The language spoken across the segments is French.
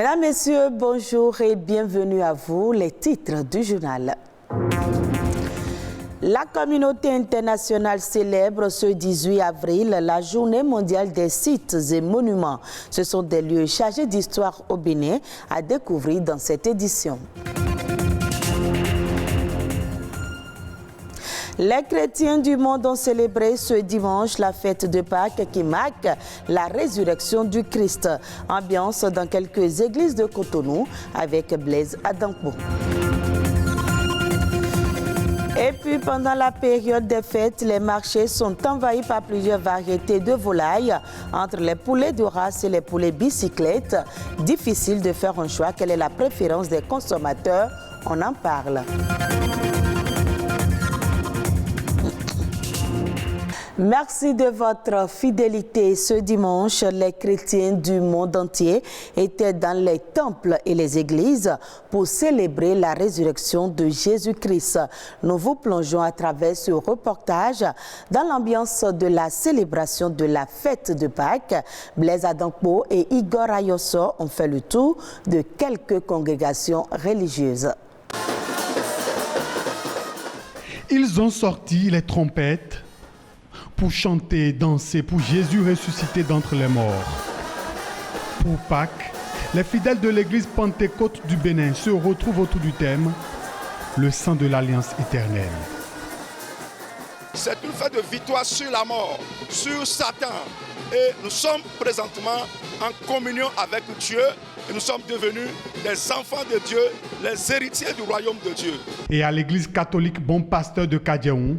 Mesdames, Messieurs, bonjour et bienvenue à vous. Les titres du journal. La communauté internationale célèbre ce 18 avril la Journée mondiale des sites et monuments. Ce sont des lieux chargés d'histoire au Bénin à découvrir dans cette édition. Les chrétiens du monde ont célébré ce dimanche la fête de Pâques qui marque la résurrection du Christ. Ambiance dans quelques églises de Cotonou avec Blaise Adankbo. Et puis pendant la période des fêtes, les marchés sont envahis par plusieurs variétés de volailles. Entre les poulets de race et les poulets bicyclettes, difficile de faire un choix. Quelle est la préférence des consommateurs? On en parle. Merci de votre fidélité. Ce dimanche, les chrétiens du monde entier étaient dans les temples et les églises pour célébrer la résurrection de Jésus-Christ. Nous vous plongeons à travers ce reportage dans l'ambiance de la célébration de la fête de Pâques. Blaise Adankbo et Igor Ayoso ont fait le tour de quelques congrégations religieuses. Ils ont sorti les trompettes pour chanter et danser pour Jésus ressuscité d'entre les morts. Pour Pâques, les fidèles de l'église Pentecôte du Bénin se retrouvent autour du thème « Le sang de l'Alliance éternelle ». C'est une fête de victoire sur la mort, sur Satan. Et nous sommes présentement en communion avec Dieu et nous sommes devenus des enfants de Dieu, les héritiers du royaume de Dieu. Et à l'église catholique Bon Pasteur de Kadiaoun,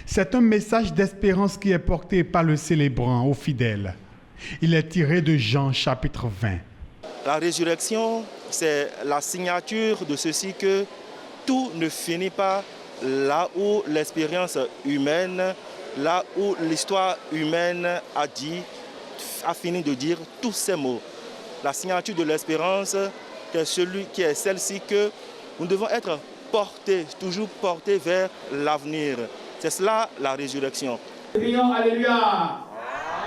c'est un message d'espérance qui est porté par le célébrant aux fidèles. Il est tiré de Jean chapitre 20. La résurrection, c'est la signature de ceci que tout ne finit pas là où l'expérience humaine, là où l'histoire humaine a fini de dire tous ces mots. La signature de l'espérance, qui est celle-ci que nous devons être portés, toujours portés vers l'avenir. C'est cela la résurrection.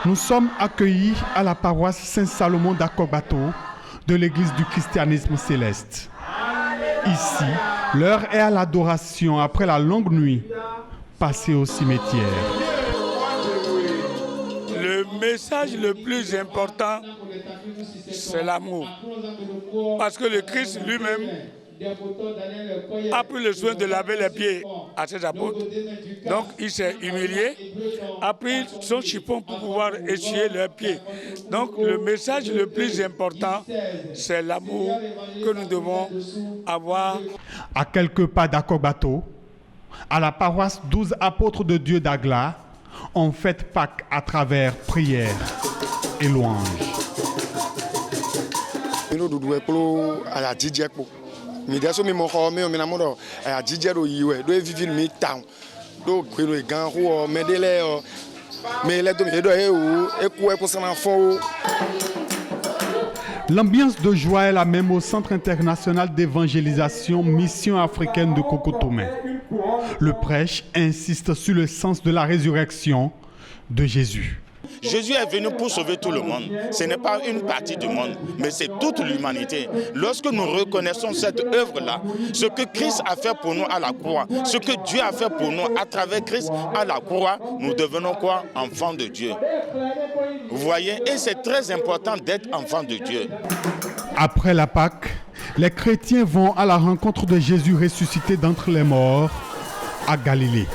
Nous sommes accueillis à la paroisse Saint-Salomon d'Akobato de l'église du christianisme céleste. Ici, l'heure est à l'adoration après la longue nuit passée au cimetière. Le message le plus important, c'est l'amour. Parce que le Christ lui-même a pris le soin de laver les pieds à ses apôtres. Donc il s'est humilié, a pris son chiffon pour pouvoir essuyer leurs pieds. Donc le message le plus important, c'est l'amour que nous devons avoir. À quelques pas d'Akobato, à la paroisse 12 apôtres de Dieu d'Agla, on fête Pâques à travers prières et louanges. L'ambiance de joie est la même au Centre international d'évangélisation Mission africaine de Kokotomé. Le prêche insiste sur le sens de la résurrection de Jésus. Jésus est venu pour sauver tout le monde. Ce n'est pas une partie du monde, mais c'est toute l'humanité. Lorsque nous reconnaissons cette œuvre-là, ce que Christ a fait pour nous à la croix, ce que Dieu a fait pour nous à travers Christ à la croix, nous devenons quoi? Enfants de Dieu. Vous voyez, et c'est très important d'être enfant de Dieu. Après la Pâque, les chrétiens vont à la rencontre de Jésus ressuscité d'entre les morts à Galilée.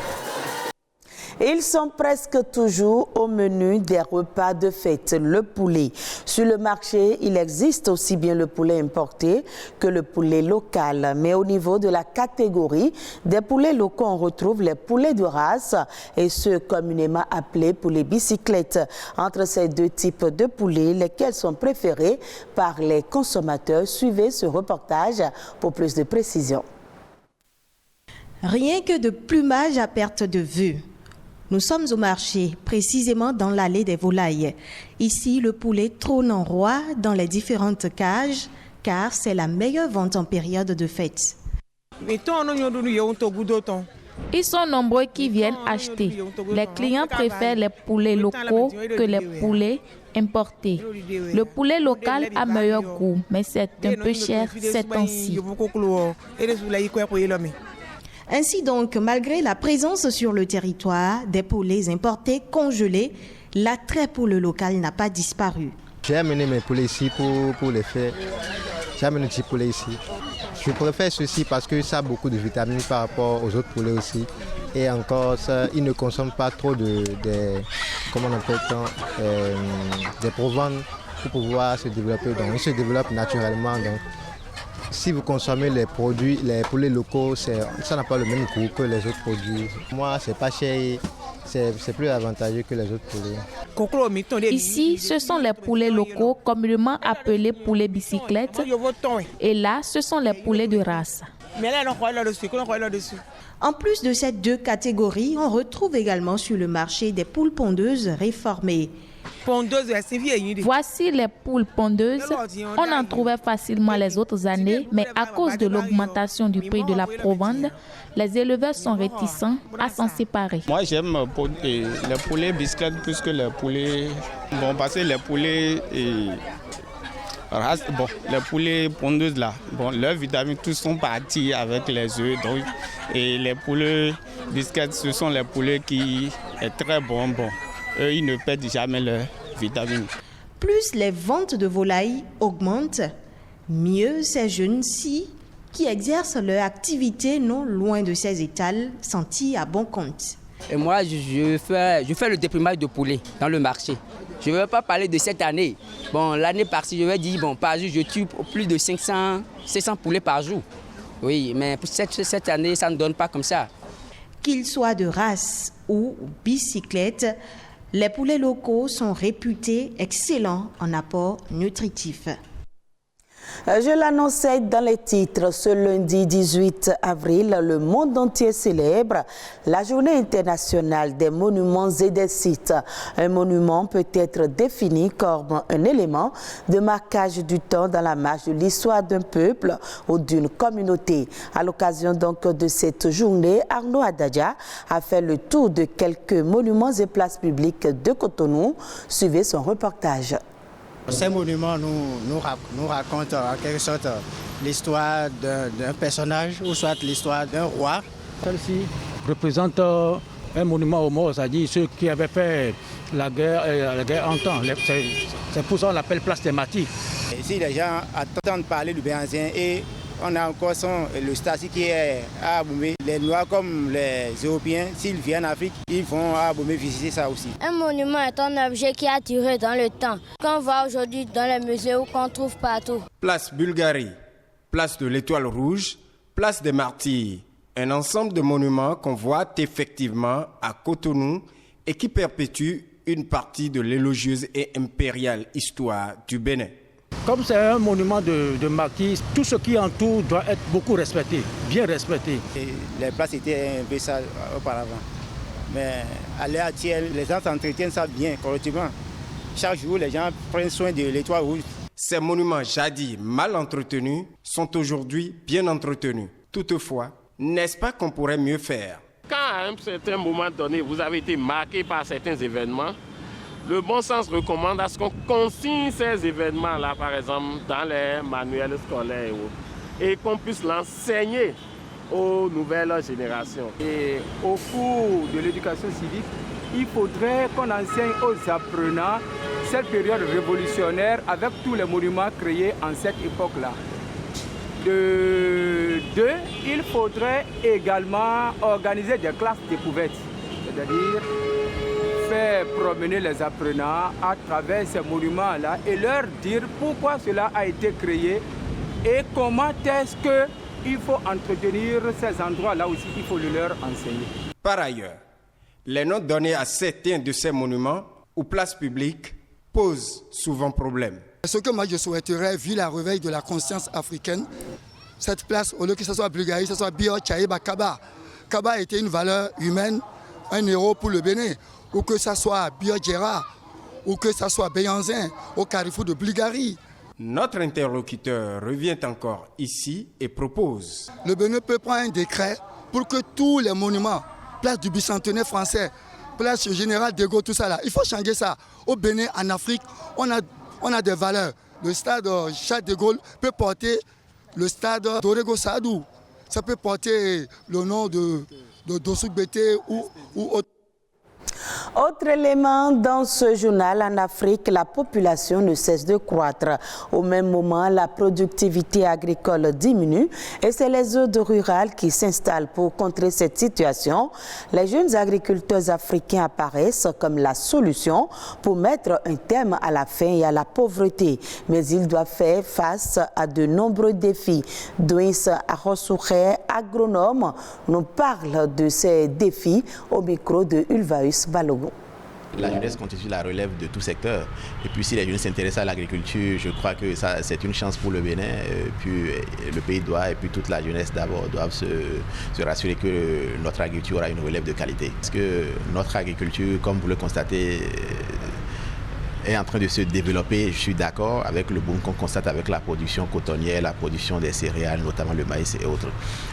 Ils sont presque toujours au menu des repas de fête, le poulet. Sur le marché, il existe aussi bien le poulet importé que le poulet local. Mais au niveau de la catégorie des poulets locaux, on retrouve les poulets de race et ceux communément appelés poulets bicyclettes. Entre ces deux types de poulets, lesquels sont préférés par les consommateurs? Suivez ce reportage pour plus de précision. Rien que de plumage à perte de vue. Nous sommes au marché, précisément dans l'allée des volailles. Ici, le poulet trône en roi dans les différentes cages, car c'est la meilleure vente en période de fête. Ils sont nombreux qui viennent acheter. Les clients préfèrent les poulets locaux que les poulets importés. Le poulet local a meilleur goût, mais c'est un peu cher ces temps-ci. Ainsi donc, malgré la présence sur le territoire des poulets importés congelés, l'attrait pour le local n'a pas disparu. J'ai amené mes poulets ici pour les faire. J'ai amené des petits poulets ici. Je préfère ceci parce que ça a beaucoup de vitamines par rapport aux autres poulets aussi. Et encore, ça, ils ne consomment pas trop des proventes pour pouvoir se développer. Donc, ils se développent naturellement. Donc, si vous consommez les poulets locaux, ça n'a pas le même goût que les autres produits. Moi, c'est pas cher. C'est plus avantageux que les autres poulets. Ici, ce sont les poulets locaux, communément appelés poulets bicyclettes. Et là, ce sont les poulets de race. En plus de ces deux catégories, on retrouve également sur le marché des poules pondeuses réformées. Voici les poules pondeuses. On en trouvait facilement les autres années, mais à cause de l'augmentation du prix de la provende, les éleveurs sont réticents à s'en séparer. Moi, j'aime les poulets biscuits plus que les poulets... Bon, parce que les poulets... les poulets pondeuses là, leurs vitamines tous sont partis avec les œufs. Donc, et les poulets biscuits, ce sont les poulets qui sont très bons. Eux, ils ne perdent jamais leurs vitamines. Plus les ventes de volailles augmentent, mieux ces jeunes-ci qui exercent leur activité non loin de ces étals sentis à bon compte. Et moi, je fais le déprimage de poulet dans le marché. Je ne veux pas parler de cette année. L'année passée, je vais dire, par jour, je tue plus de 600 poulets par jour. Oui, mais pour cette année, ça ne donne pas comme ça. Qu'ils soient de race ou bicyclette, les poulets locaux sont réputés excellents en apport nutritif. Je l'annonçais dans les titres, ce lundi 18 avril, le monde entier célèbre la Journée internationale des monuments et des sites. Un monument peut être défini comme un élément de marquage du temps dans la marche de l'histoire d'un peuple ou d'une communauté. À l'occasion donc de cette journée, Arnaud Adadja a fait le tour de quelques monuments et places publiques de Cotonou. Suivez son reportage. Ces monuments nous racontent en quelque sorte l'histoire d'un personnage ou soit l'histoire d'un roi. Celle-ci représente un monument aux morts, c'est-à-dire ceux qui avaient fait la guerre en temps. C'est pour ça qu'on l'appelle place thématique. Ici, les gens attendent parler du Béhanzin et on a encore le Stasi qui est à Aboumé. Les Noirs comme les Européens, s'ils viennent en Afrique, ils vont à Aboumé visiter ça aussi. Un monument est un objet qui a duré dans le temps, qu'on voit aujourd'hui dans les musées ou qu'on trouve partout. Place Bulgarie, place de l'Étoile Rouge, place des Martyrs. Un ensemble de monuments qu'on voit effectivement à Cotonou et qui perpétuent une partie de l'élogieuse et impériale histoire du Bénin. Comme c'est un monument de martyrs, tout ce qui entoure doit être beaucoup respecté, bien respecté. Et les places étaient un peu ça auparavant. Mais à l'heure actuelle, les gens s'entretiennent ça bien, correctement. Chaque jour, les gens prennent soin de l'Étoile Rouge. Ces monuments jadis mal entretenus sont aujourd'hui bien entretenus. Toutefois, n'est-ce pas qu'on pourrait mieux faire? Quand à un certain moment donné, vous avez été marqué par certains événements, le bon sens recommande à ce qu'on consigne ces événements-là, par exemple, dans les manuels scolaires et qu'on puisse l'enseigner aux nouvelles générations. Et au cours de l'éducation civique, il faudrait qu'on enseigne aux apprenants cette période révolutionnaire avec tous les monuments créés en cette époque-là. De deux, il faudrait également organiser des classes découvertes, c'est-à-dire faire promener les apprenants à travers ces monuments-là et leur dire pourquoi cela a été créé et comment est-ce qu'il faut entretenir ces endroits-là aussi, il faut le leur enseigner. Par ailleurs, les noms donnés à certains de ces monuments ou places publiques posent souvent problème. Ce que moi je souhaiterais, vu la réveil de la conscience africaine, cette place, au lieu que ce soit Bulgarie, ce soit Bio Tchaïba Kaba. Kaba était une valeur humaine, un héros pour le Bénin. Ou que ce soit Biodjera, ou que ce soit Béhanzin, au carrefour de Bulgarie. Notre interlocuteur revient encore ici et propose. Le Bénin peut prendre un décret pour que tous les monuments, place du bicentenaire français, place du général de Gaulle, tout ça là, il faut changer ça. Au Bénin, en Afrique, on a des valeurs. Le stade Charles de Gaulle peut porter le stade d'Orego Sadou. Ça peut porter le nom de Dossou Bété ou autre. Autre élément dans ce journal, en Afrique, la population ne cesse de croître. Au même moment, la productivité agricole diminue et c'est les zones rurales qui s'installent pour contrer cette situation. Les jeunes agriculteurs africains apparaissent comme la solution pour mettre un terme à la faim et à la pauvreté. Mais ils doivent faire face à de nombreux défis. Douins Arossoukhe, agronome, nous parle de ces défis au micro de Ulvaeus Balogun. La jeunesse constitue la relève de tout secteur. Et puis si les jeunes s'intéressent à l'agriculture, je crois que ça c'est une chance pour le Bénin. Puis le pays doit, et puis toute la jeunesse d'abord, doivent se rassurer que notre agriculture aura une relève de qualité. Parce que notre agriculture, comme vous le constatez, est en train de se développer. Je suis d'accord avec le boom qu'on constate avec la production cotonnière, la production des céréales, notamment le maïs et autres.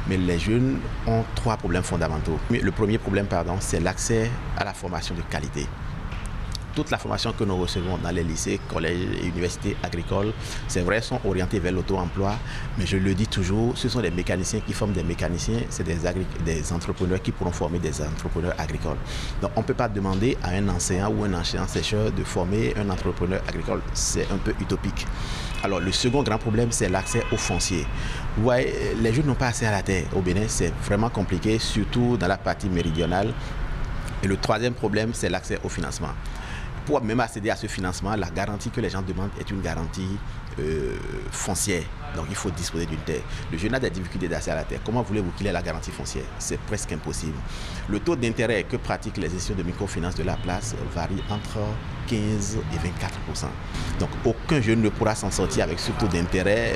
Mais les jeunes ont 3 problèmes fondamentaux. Le premier problème, c'est l'accès à la formation de qualité. Toute la formation que nous recevons dans les lycées, collèges et universités agricoles, c'est vrai, sont orientées vers l'auto-emploi, mais je le dis toujours, ce sont des mécaniciens qui forment des mécaniciens, c'est des entrepreneurs qui pourront former des entrepreneurs agricoles. Donc on ne peut pas demander à un enseignant ou un enseignant-chercheur de former un entrepreneur agricole, c'est un peu utopique. Alors le second grand problème, c'est l'accès au foncier. Vous voyez, les jeunes n'ont pas accès à la terre. Au Bénin, c'est vraiment compliqué, surtout dans la partie méridionale. Et le troisième problème, c'est l'accès au financement. Pour même accéder à ce financement, la garantie que les gens demandent est une garantie foncière. Donc il faut disposer d'une terre. Le jeune a des difficultés d'accès à la terre. Comment voulez-vous qu'il ait la garantie foncière? C'est presque impossible. Le taux d'intérêt que pratiquent les institutions de microfinance de la place varie entre 15 et 24%. Donc aucun jeune ne pourra s'en sortir avec ce taux d'intérêt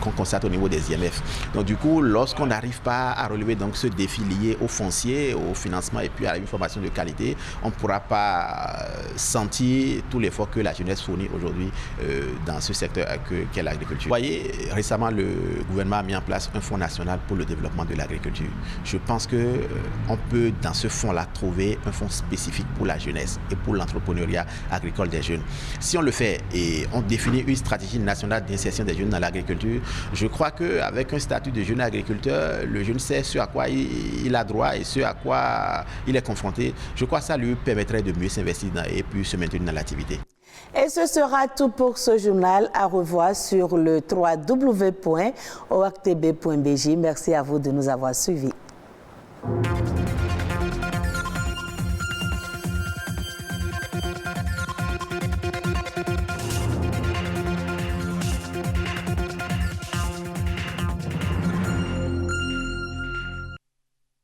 qu'on constate au niveau des IMF. Donc du coup, lorsqu'on n'arrive pas à relever donc, ce défi lié au foncier, au financement et puis à une formation de qualité, on ne pourra pas sentir tout l'effort que la jeunesse fournit aujourd'hui dans ce secteur qu'est l'agriculture. Vous voyez, récemment, le gouvernement a mis en place un fonds national pour le développement de l'agriculture. Je pense qu'on peut, dans ce fonds-là, trouver un fonds spécifique pour la jeunesse et pour l'entrepreneuriat agricole des jeunes. Si on le fait et on définit une stratégie nationale d'insertion des jeunes dans l'agriculture, je crois qu'avec un statut de jeune agriculteur, le jeune sait ce à quoi il a droit et ce à quoi il est confronté. Je crois que ça lui permettrait de mieux s'investir et puis se maintenir dans l'activité. Et ce sera tout pour ce journal. À revoir sur le www.oactb.bj. Merci à vous de nous avoir suivis.